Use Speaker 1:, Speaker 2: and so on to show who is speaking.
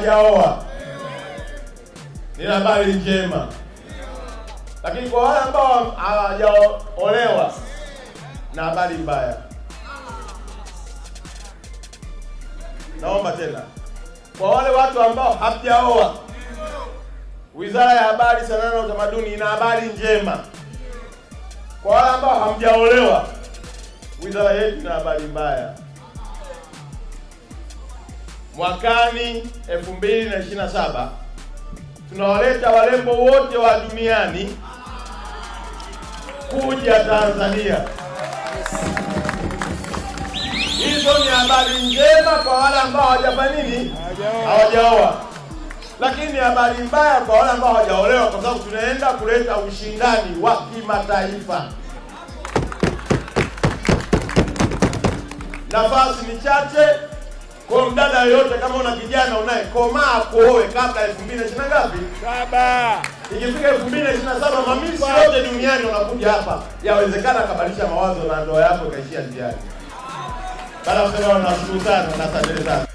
Speaker 1: hawajaoa ni habari njema, lakini kwa wale ambao hawajaolewa na habari mbaya. Naomba tena, kwa wale watu ambao hawajaoa, Wizara ya Habari, Sanaa na Utamaduni ina habari njema. Kwa wale ambao hamjaolewa, wizara yetu ina habari mbaya. Mwakani 2027 tunawaleta warembo wote wa duniani kuja Tanzania. Hizo ni habari njema kwa wale ambao hawajafanya nini? Hawajaoa. Lakini ni habari mbaya kwa wale ambao hawajaolewa, kwa sababu tunaenda kuleta ushindani wa kimataifa. Nafasi ni chache. Kwa mdada yoyote, kama una kijana unaye komaa kuoe kabla 2020 ngapi? 7. Ikifika 2027 mamisi yote duniani wanakuja hapa. Yawezekana kabadilisha mawazo na ndoa yako ikaishia njiani. Baada ya kusema, nashukuru sana na asante sana.